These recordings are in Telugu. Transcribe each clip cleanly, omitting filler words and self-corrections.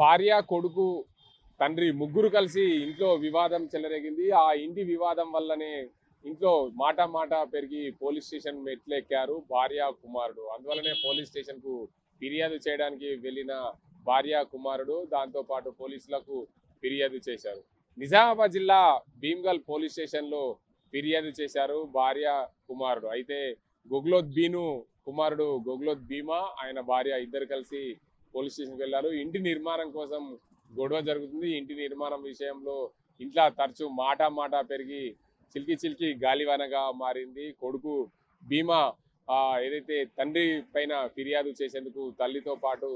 భార్య కొడుకు తండ్రి ముగ్గురు కలిసి ఇంట్లో వివాదం చెలరేగింది. ఆ ఇంటి వివాదం వల్లనే ఇంట్లో మాట పెరిగి పోలీస్ స్టేషన్ మెట్లెక్కారు భార్య కుమారుడు. అందువల్లనే పోలీస్ స్టేషన్ కు ఫిర్యాదు చేయడానికి వెళ్ళిన భార్య కుమారుడు దాంతో పాటు పోలీసులకు ఫిర్యాదు చేశారు. నిజామాబాద్ జిల్లా భీమ్గల్ పోలీస్ స్టేషన్ లో ఫిర్యాదు చేశారు భార్య కుమారుడు. అయితే గొగ్లోత్ బీను కుమారుడు గొగ్లోత్ భీమా ఆయన భార్య ఇద్దరు కలిసి పోలీస్ స్టేషన్కి వెళ్ళారు. ఇంటి నిర్మాణం కోసం గొడవ జరుగుతుంది. ఇంటి నిర్మాణం విషయంలో ఇంట్లో తరచూ మాట పెరిగి చిలికి గాలివానగా మారింది. కొడుకు భీమా ఏదైతే తండ్రి పైన ఫిర్యాదు చేసేందుకు తల్లితో పాటు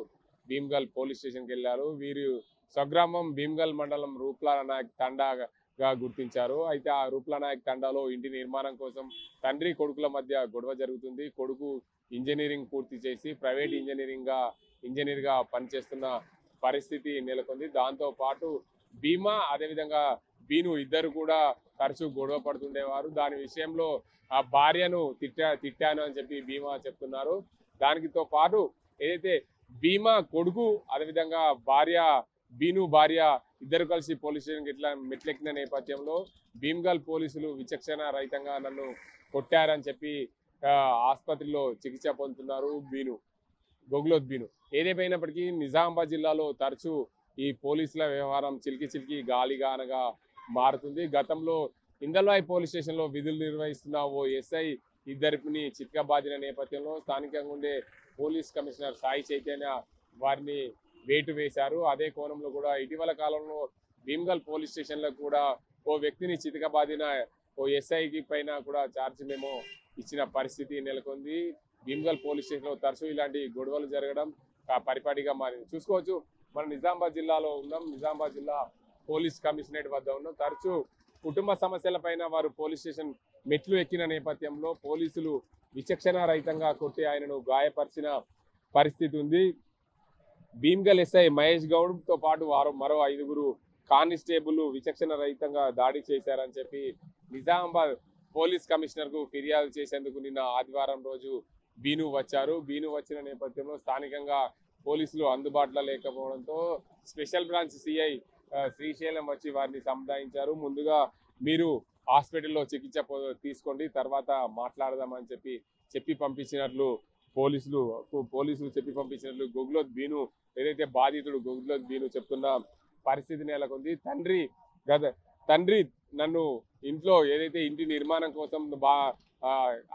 భీమ్గల్ పోలీస్ స్టేషన్కి వెళ్ళారు. వీరు స్వగ్రామం భీమ్గల్ మండలం రూప్లాల నాయక్ తండాగా గుర్తించారు. అయితే ఆ రూప్లా నాయక్ తండాలో ఇంటి నిర్మాణం కోసం తండ్రి కొడుకుల మధ్య గొడవ జరుగుతుంది. కొడుకు ఇంజనీరింగ్ పూర్తి చేసి ప్రైవేట్ ఇంజనీర్గా పనిచేస్తున్న పరిస్థితి నెలకొంది. దాంతో పాటు భీమా అదేవిధంగా బీను ఇద్దరు కూడా తరచూ గొడవ పడుతుండేవారు. దాని విషయంలో ఆ భార్యను తిట్టాను అని చెప్పి భీమా చెప్తున్నారు. దానితో పాటు ఏదైతే భీమా కొడుకు అదేవిధంగా బీను భార్య ఇద్దరు కలిసి పోలీస్ స్టేషన్కి ఇట్లా మెట్లెక్కిన నేపథ్యంలో భీమ్గల్ పోలీసులు విచక్షణ రహితంగా నన్ను కొట్టారని చెప్పి ఆసుపత్రిలో చికిత్స పొందుతున్నారు గొగ్లోత్ బీను. ఏదేమైనప్పటికీ నిజామాబాద్ జిల్లాలో తరచూ ఈ పోలీసుల వ్యవహారం చిలికి గాలిగానగా మారుతుంది. గతంలో ఇందల్వాయి పోలీస్ స్టేషన్లో విధులు నిర్వహిస్తున్న ఓ ఎస్ఐ ఇద్దరిని చితకబాదిన నేపథ్యంలో స్థానికంగా ఉండే పోలీస్ కమిషనర్ సాయి చైతన్య వారిని వేటు వేశారు. అదే కోణంలో కూడా ఇటీవల కాలంలో భీమ్గల్ పోలీస్ స్టేషన్లో కూడా ఓ వ్యక్తిని చితకబాదిన ఓ ఎస్ఐకి పైన కూడా ఛార్జ్ మెమో ఇచ్చిన పరిస్థితి నెలకొంది. భీమ్గల్ పోలీస్ స్టేషన్లో తరచూ ఇలాంటి గొడవలు జరగడం పరిపాటిగా మారింది. చూసుకోవచ్చు, మనం నిజామాబాద్ జిల్లాలో ఉన్నాం. నిజామాబాద్ జిల్లా పోలీస్ కమిషనరేట్ వద్ద ఉన్నాం. తరచూ కుటుంబ సమస్యల పైన వారు పోలీస్ స్టేషన్ మెట్లు ఎక్కిన నేపథ్యంలో పోలీసులు విచక్షణ రహితంగా కొట్టి ఆయనను గాయపరిచిన పరిస్థితి ఉంది. భీమ్గల్ ఎస్ఐ మహేష్ గౌడ్తో పాటు మరో 5 కానిస్టేబుల్ విచక్షణ రహితంగా దాడి చేశారని చెప్పి నిజామాబాద్ పోలీస్ కమిషనర్ కు ఫిర్యాదు చేసేందుకు నిన్న ఆదివారం రోజు బీను వచ్చారు. బీను వచ్చిన నేపథ్యంలో స్థానికంగా పోలీసులు అందుబాటులో లేకపోవడంతో స్పెషల్ బ్రాంచ్ సిఐ శ్రీశైలం వచ్చి వారిని సముదాయించారు. ముందుగా మీరు హాస్పిటల్లో చికిత్స తీసుకోండి, తర్వాత మాట్లాడదామని చెప్పి పంపించినట్లు పోలీసులు చెప్పి పంపించినట్లు గొగ్లోత్ బీను ఏదైతే బాధితుడు గొగ్లోత్ బీను చెప్తున్న పరిస్థితి నెలకొంది. తండ్రి నన్ను ఇంట్లో ఏదైతే ఇంటి నిర్మాణం కోసం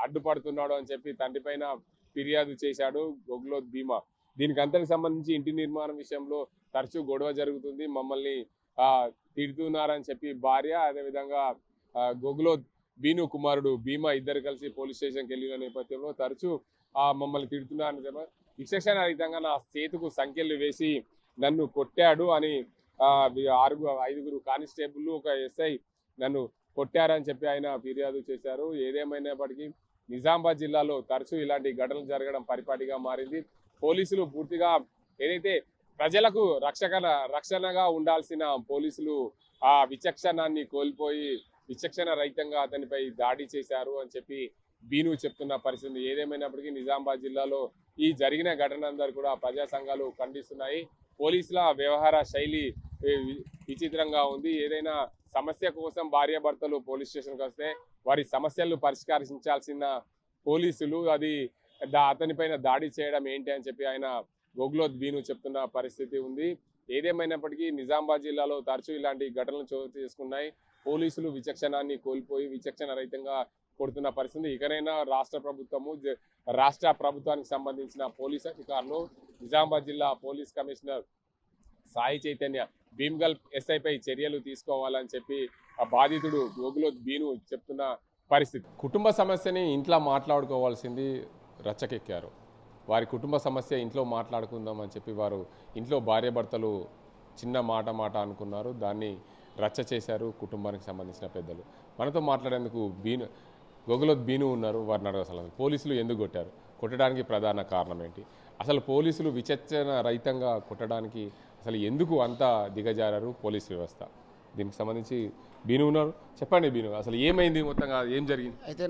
అడ్డుపడుతున్నాడు అని చెప్పి తండ్రి పైన ఫిర్యాదు చేశాడు గొగ్లోత్ భీమా. దీనికి అంతకు సంబంధించి ఇంటి నిర్మాణం విషయంలో తరచూ గొడవ జరుగుతుంది, మమ్మల్ని తిడుతున్నారని చెప్పి భార్య అదేవిధంగా గొగ్లోత్ బీను కుమారుడు భీమా ఇద్దరు కలిసి పోలీస్ స్టేషన్కి వెళ్ళిన నేపథ్యంలో తరచూ మమ్మల్ని తిడుతున్నారని చెప్పి విచక్షణ రహితంగా నా చేతుకు సంఖ్యలు వేసి నన్ను కొట్టాడు అని 5 కానిస్టేబుల్ ఒక ఎస్ఐ నన్ను కొట్టారని చెప్పి ఆయన ఫిర్యాదు చేశారు. ఏదేమైనప్పటికీ నిజామాబాద్ జిల్లాలో తరచూ ఇలాంటి ఘటనలు జరగడం పరిపాటిగా మారింది. పోలీసులు పూర్తిగా ఏదైతే ప్రజలకు రక్షణగా ఉండాల్సిన పోలీసులు ఆ విచక్షణాన్ని కోల్పోయి విచక్షణ రహితంగా అతనిపై దాడి చేశారు అని చెప్పి బీను చెప్తున్న పరిస్థితి. ఏదేమైనప్పటికీ నిజామాబాద్ జిల్లాలో ఈ జరిగిన ఘటనందరూ కూడా ప్రజా సంఘాలు ఖండిస్తున్నాయి. పోలీసుల వ్యవహార శైలి విచిత్రంగా ఉంది. ఏదైనా సమస్య కోసం భార్యాభర్తలు పోలీస్ స్టేషన్కి వస్తే వారి సమస్యలను పరిష్కరించాల్సిన పోలీసులు అతనిపైన దాడి చేయడం ఏంటి అని చెప్పి ఆయన గొగ్లోత్ బీను చెప్తున్న పరిస్థితి ఉంది. ఏదేమైనప్పటికీ నిజామాబాద్ జిల్లాలో తరచూ ఇలాంటి ఘటనలు చోటు చేసుకున్నాయి. పోలీసులు విచక్షణాన్ని కోల్పోయి విచక్షణ రహితంగా కొడుతున్న పరిస్థితి. ఇకనైనా రాష్ట్ర ప్రభుత్వానికి సంబంధించిన పోలీస్ అధికారులు నిజామాబాద్ జిల్లా పోలీస్ కమిషనర్ సాయి చైతన్య భీమ్గల్ ఎస్ఐపై చర్యలు తీసుకోవాలని చెప్పి ఆ బాధితుడు గొగ్లోత్ బీను చెప్తున్న పరిస్థితి. కుటుంబ సమస్యని ఇంట్లో మాట్లాడుకోవాల్సింది రచ్చకెక్కారు. వారి కుటుంబ సమస్య ఇంట్లో మాట్లాడుకుందామని చెప్పి వారు ఇంట్లో భార్యాభర్తలు చిన్న మాట అనుకున్నారు. దాన్ని రచ్చ చేశారు కుటుంబానికి సంబంధించిన పెద్దలు. మనతో మాట్లాడేందుకు గొగ్లోత్ బీను ఉన్నారు. వారిని అసలు పోలీసులు ఎందుకు కొట్టడానికి ప్రధాన కారణం ఏంటి, అసలు పోలీసులు విచక్షణ రహితంగా కొట్టడానికి అసలు ఎందుకు అంత దిగజారారు పోలీస్ వ్యవస్థ, దీనికి సంబంధించి బీను ఉన్నారు. చెప్పండి బీను, అసలు ఏమైంది, మొత్తంగా ఏం జరిగింది? అయితే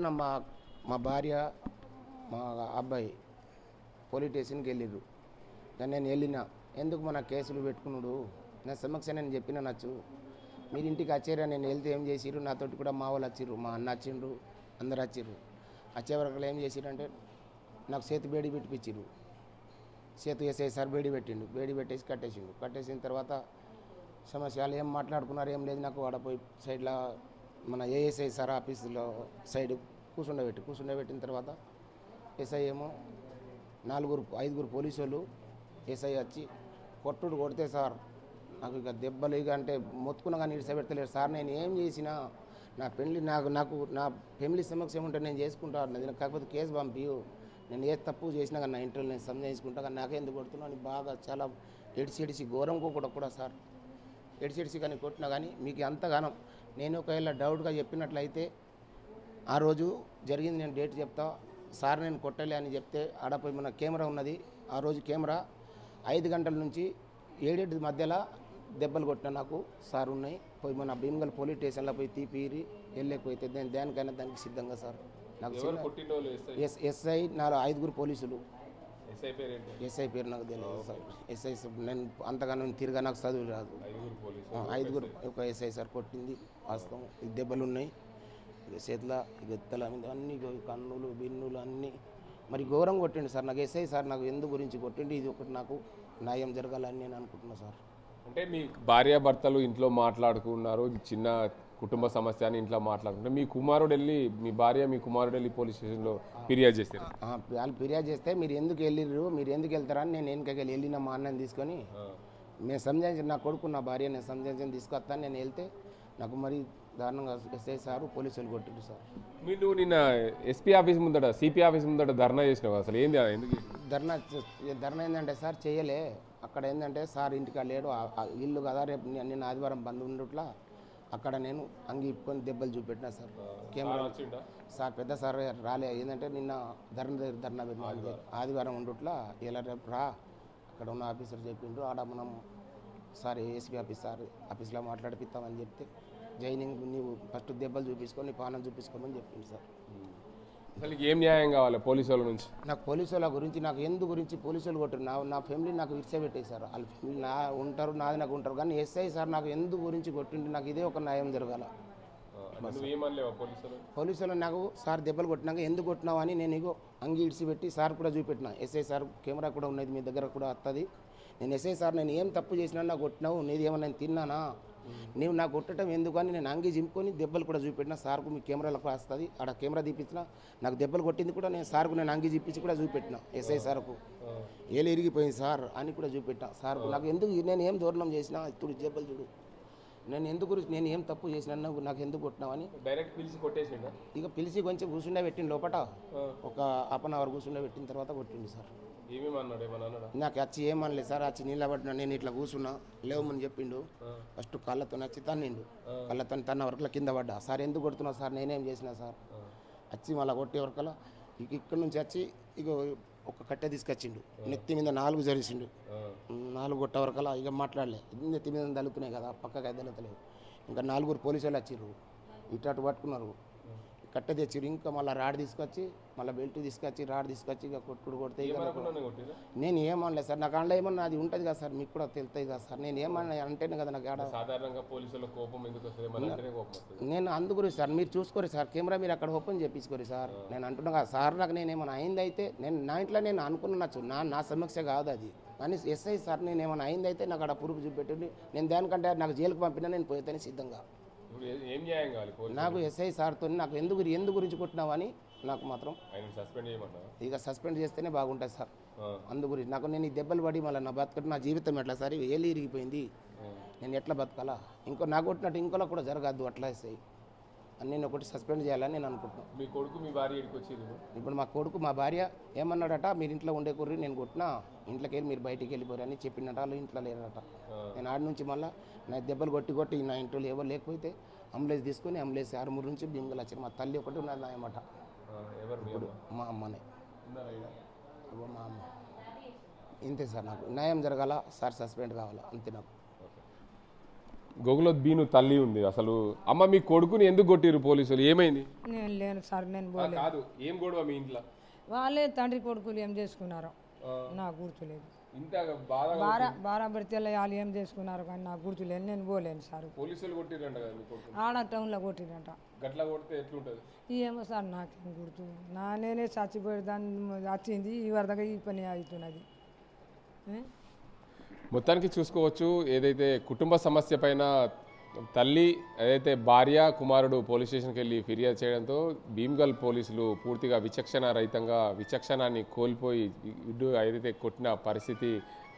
మా భార్య మా అబ్బాయి పోలీస్ స్టేషన్కి వెళ్ళిర్రు. కానీ నేను వెళ్ళిన ఎందుకు మన కేసులు పెట్టుకున్నాడు, నా సమస్య నేను చెప్పిన నచ్చు, మీరు ఇంటికి వచ్చారా, నేను వెళ్తే ఏం చేసిర్రు, నాతోటి కూడా మా వాళ్ళు వచ్చిర్రు, మా అన్న వచ్చిండ్రు, అందరు వచ్చిర్రు. వచ్చే వరకు ఏం చేసిరంటే నాకు చేతి బేడి పెట్టిపించిర్రు. చేతు ఎస్ఐ సార్ బేడి పెట్టిండు, బేడి పెట్టేసి కట్టేసిండు. కట్టేసిన తర్వాత సమస్యలు ఏం మాట్లాడుకున్నారు ఏం లేదు. నాకు వాడపోయి సైడ్లో మన ఏఎస్ఐ సార్ ఆఫీసులో సైడ్ కూర్చుండబెట్టిన తర్వాత ఎస్ఐ ఏమో 5 పోలీసు వాళ్ళు ఎస్ఐ వచ్చి కొడితే సార్ నాకు ఇక దెబ్బలు ఇక అంటే మొత్తుకున్నా కానీ ఇడిసబెడతలేరు సార్. నేను ఏం చేసినా నా ఫ్యామిలీ సమస్య ఉంటే నేను చేసుకుంటాను, కాకపోతే కేసు పంపియు, నేను ఏ తప్పు చేసినా కానీ నా ఇంట్లో నేను సంజాయించుకుంటా, కానీ నాకే ఎందుకు కొడుతున్నా అని బాగా చాలా ఎడిసి ఘోరంగా కూడా సార్ ఎడిసి కానీ కొట్టినా కానీ మీకు అంతగానం నేను ఒకవేళ డౌట్గా చెప్పినట్లయితే ఆ రోజు జరిగింది నేను డేట్ చెప్తా సార్, నేను కొట్టలే అని చెప్తే ఆడపోయి మన కెమెరా ఉన్నది. ఆ రోజు కెమెరా 5 గంటల నుంచి 7 మధ్యలో దెబ్బలు కొట్టిన నాకు సార్ ఉన్నాయి. పోయి మన భీమగల్ పోలీస్ స్టేషన్లో పోయి తీపిరి వెళ్ళకపోతే నేను దేనికైనా దానికి సిద్ధంగా సార్. నాకు ఎస్ఐ 5 పోలీసులు. ఎస్ఐ పేరు నాకు తెలియదు సార్. ఎస్ఐ నేను అంతగానో తిరిగా నాకు చదువు రాదు. 5 ఒక ఎస్ఐ సార్ కొట్టింది వాస్తవం. దెబ్బలు ఉన్నాయి చేతిలో, గెత్తల మీద అన్ని కన్నులు బిన్నులు అన్నీ మరి ఘోరం కొట్టిండు సార్. నాకు ఎస్ఐ సార్ నాకు ఎందు గురించి కొట్టిండు, ఇది ఒకటి నాకు న్యాయం జరగాలని నేను అనుకుంటున్నా సార్. అంటే మీ భార్యాభర్తలు ఇంట్లో మాట్లాడుకున్నారు, చిన్న కుటుంబ సమస్య అని ఇంట్లో మాట్లాడుకుంటే మీ కుమారుడు వెళ్ళి పోలీస్ స్టేషన్లో ఫిర్యాదు చేస్తారు. వాళ్ళు ఫిర్యాదు చేస్తే మీరు ఎందుకు వెళ్ళిర్రు, మీరు ఎందుకు వెళ్తారని నేను వెనకకి వెళ్ళిన మా అన్నని తీసుకొని నేను సంజాయించి నా కొడుకు నా భార్య నేను సంజాయించి తీసుకొస్తాను. నేను వెళ్తే నాకు మరి దారుణంగా ఎస్ఐ సారు పోలీసులు కొట్టిండు సార్. మీరు నిన్న ఎస్పీ ఆఫీస్ ముందట సిపి ఆఫీస్ ముందట ధర్నా చేసినావు, అసలు ఏంది ఎందుకు ధర్నా ఏంటంటే సార్ చేయలే. అక్కడ ఏంటంటే సార్ ఇంటికి లేడు, ఇల్లు కదా, రేపు నిన్న ఆదివారం బంద్ ఉండట్లా అక్కడ నేను అంగి ఇప్పుకొని దెబ్బలు చూపెట్టినా సార్. కెమెరా సార్ పెద్ద సార్ రాలే, ఏంటంటే నిన్న ధర్నా పెట్టిన ఆదివారం ఉండట్లా ఇలా రేపు రా, అక్కడ ఉన్న ఆఫీసర్ చెప్పిండు, ఆడ మనం సార్ ఏఎస్పీ ఆఫీస్లో మాట్లాడిపిస్తామని చెప్తే జైనింగ్ నీవు ఫస్ట్ దెబ్బలు చూపించుకొని పానం చూపించుకోమని చెప్పింది సార్. అసలు ఏం న్యాయం కావాలి పోలీసు వాళ్ళ నుంచి? నాకు పోలీసు వాళ్ళ గురించి నాకు ఎందు గురించి పోలీసు వాళ్ళు కొట్టారు, నా ఫ్యామిలీ నాకు విడిచిపెట్టాయి సార్. వాళ్ళ ఫ్యామిలీ ఉంటారు, నాది నాకు ఉంటారు, కానీ ఎస్ఐ సార్ నాకు ఎందు గురించి కొట్టిండి, నాకు ఇదే ఒక న్యాయం జరగాల. పోలీసు వాళ్ళు నాకు సార్ దెబ్బలు కొట్టినాక ఎందుకు కొట్టినావు అని నేను ఇగో అంగి ఇడిచిపెట్టి సార్ కూడా చూపెట్టిన. ఎస్ఐ సార్ కెమెరా కూడా ఉన్నది మీ దగ్గర కూడా వస్తుంది. నేను ఎస్ఐ సార్ నేను ఏం తప్పు చేసినా నాకు కొట్టినావు, నీది ఏమన్నా నేను తిన్నానా, నీవు నాకు కొట్టడం ఎందుకు అని నేను అంగి జింపుకొని దెబ్బలు కూడా చూపెట్టిన. సార్కు మీ కెమెరాలకు వస్తుంది, ఆడ కెమెరా తీపించిన నాకు దెబ్బలు కొట్టింది కూడా నేను సార్కు నేను అంగి చూపించి కూడా చూపెట్టిన. ఎస్ఐ సార్కు ఏలు ఇరిగిపోయింది సార్ అని కూడా చూపెట్టిన. సార్కు నాకు ఎందుకు నేను ఏం దూరణం చేసినా ఇప్పుడు దెబ్బలు చూడు, నేను ఏం తప్పు చేసినా నాకు ఎందుకు కొట్టినావని డైరెక్ట్ పిలిచి కొట్టేసిండు. ఇక పిలిచి కొంచెం కూర్చుండే పెట్టిండు లోపల, ఒక ½ అవర్ కూర్చుండే పెట్టిన తర్వాత కొట్టిండు సార్. నాకు వచ్చి ఏమనలేదు సార్, వచ్చి నిలబడినా నేను ఇట్లా కూర్చున్నా లేవమని చెప్పిండు. ఫస్ట్ కళ్ళతో నచ్చి తన్నిండు, కళ్ళతో తన్న వరకుల కింద పడ్డా. సార్ ఎందుకు కొడుతున్నా సార్, నేనేం చేసినా సార్. వచ్చి మళ్ళీ కొట్టే వరకల ఇక్కడ నుంచి వచ్చి ఇక ఒక కట్టె తీసుకొచ్చిండు, నెత్తి మీద 4 జరిసిండు. 4 కొట్ట వరకలా ఇక మాట్లాడలే, నెత్తి మీద దలుతున్నాయి కదా, పక్కకి దలుతలేవు. ఇంకా 4 పోలీసు వాళ్ళు వచ్చిర్రు, ఇటు పట్టుకున్నారు, కట్టె తెచ్చిర్రు. ఇంకా మళ్ళీ రాడ్ తీసుకొచ్చి మళ్ళీ బెల్ట్ తీసుకొచ్చి రాడ్ తీసుకొచ్చి ఇక కొడితే నేను ఏమనలేదు సార్. నాకు అండ ఏమన్నా అది ఉంటుంది కదా సార్, మీకు కూడా తెలుస్తాయి కదా సార్. నేను ఏమన్నా అంటేనే కదా నాకు ఆడ నేను అందుగురి సార్ మీరు చూసుకోరు సార్, కెమెరా మీరు అక్కడ ఓపెన్ చేయించుకోరు సార్. నేను అంటున్నా కదా సార్, నాకు నేను ఏమైనా అయింది అయితే నేను నా ఇంట్లో నేను అనుకున్నచ్చు నా సమస్య కాదు అది, కానీ ఎస్ఐ సార్ నేను ఏమైనా అయింది అయితే నాకు అక్కడ ప్రూఫ్ చూపెట్టింది. నేను దానికంటే నాకు జైలుకు పంపినా నేను పోతాను సిద్ధంగా. నాకు ఎస్ఐ సార్తో నాకు ఎందుకు గురించి కొట్టినావు అని నాకు మాత్రం ఇక సస్పెండ్ చేస్తేనే బాగుంటుంది సార్. అందుగురించి నాకు నేను ఈ దెబ్బలు పడి మళ్ళీ నా బతకట్టు నా జీవితం ఎట్లా సార్, ఏళ్ళు ఇరిగిపోయింది, నేను ఎట్లా బతకాలా, నాకు కొట్టినట్టు ఇంకోలా కూడా జరగద్దు అట్లా ఎస్ఐ అని నేను ఒకటి సస్పెండ్ చేయాలని నేను అనుకుంటున్నాను. మీ కొడుకు మీ భార్య ఇప్పుడు మా కొడుకు మా భార్య ఏమన్నాడట, మీరు ఇంట్లో ఉండే కుర్రి నేను కొట్టినా ఇంట్లోకి వెళ్ళి మీరు బయటికి వెళ్ళిపోరు అని చెప్పినట. వాళ్ళు ఇంట్లో లేరట. నేను ఆడ నుంచి మళ్ళీ నా దెబ్బలు కొట్టి నా ఇంట్లో ఎవరు లేకపోతే అంబులెన్స్ తీసుకొని అంబులెన్స్ 6 నుంచి భీమగల్ వచ్చారు. మా తల్లి ఒకటి ఉన్నది నాయమాట, మా అమ్మనే మా అమ్మ. ఇంతే సార్, నాకు న్యాయం జరగాల సార్, సస్పెండ్ కావాలా అంతే. నాకు గోగులో బీను తల్లి ఉంది, అసలు అమ్మ మీ కొడుకుని ఎందుకు కొట్టిరు పోలీసులు, ఏమైంది? నేను లేను సార్, నేను కాదు ఏం గొడవ మీ ఇంట్లో? వాళ్ళే తండ్రి కొడుకులు ఏం చేసుకున్నారో నాకు గుర్తులేదు. ఇంత బాధ బారాబడితే వాళ్ళు ఏం చేసుకున్నారు కానీ నాకు గుర్తులేదు, నేను పోలేను సార్. పోలీసులు కొట్టిరంట కదా మీ కొడుకు? ఆడ టౌన్లో కొట్టిరంట. గట్ల కొడితే ఎట్లుంటుంది? ఏమో సార్ నాకేం గుర్తు, నేనే చచ్చిపోయి దాన్ని వచ్చింది ఈ వరదగా ఈ పని అవుతున్నది. మొత్తానికి చూసుకోవచ్చు, ఏదైతే కుటుంబ సమస్య పైన తల్లి ఏదైతే భార్య కుమారుడు పోలీస్ స్టేషన్కి వెళ్ళి ఫిర్యాదు చేయడంతో భీమ్గల్ పోలీసులు పూర్తిగా విచక్షణ రహితంగా విచక్షణాన్ని కోల్పోయి ఇడ్డు ఏదైతే కొట్టిన పరిస్థితి,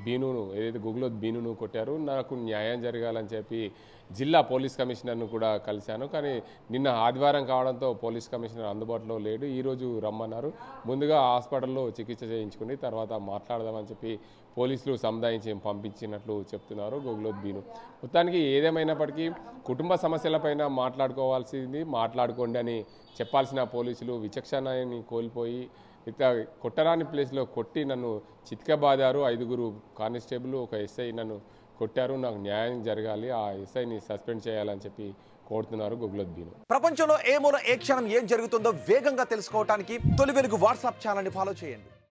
బీనును ఏదైతే గుగ్లోత్ బీనును కొట్టారు. నాకు న్యాయం జరగాలని చెప్పి జిల్లా పోలీస్ కమిషనర్ను కూడా కలిశాను, కానీ నిన్న ఆదివారం కావడంతో పోలీస్ కమిషనర్ అందుబాటులో లేడు. ఈరోజు రమ్మన్నారు. ముందుగా హాస్పిటల్లో చికిత్స చేయించుకుని తర్వాత మాట్లాడదామని చెప్పి పోలీసులు సముదాయించి పంపించినట్లు చెప్తున్నారు గుగ్లోత్ బీను. మొత్తానికి ఏదేమైనప్పటికీ కుటుంబ సమస్యలపైన మాట్లాడుకోండి అని చెప్పాల్సిన పోలీసులు విచక్షణని కోల్పోయి ఇట్లా కొట్టరాని ప్లేస్లో కొట్టి నన్ను చితకబాదారు. 5 కానిస్టేబుల్, ఒక ఎస్ఐ నన్ను కొట్టారు. నాకు న్యాయం జరగాలి, ఆ ఎస్ఐని సస్పెండ్ చేయాలని చెప్పి కోరుతున్నారు గుగ్లోత్ బీను. ప్రపంచంలో ఏ మూల ఏ క్షణం ఏం జరుగుతుందో వేగంగా తెలుసుకోవడానికి తొలి వెలుగు వాట్సాప్ ఛానల్ని ఫాలో చేయండి.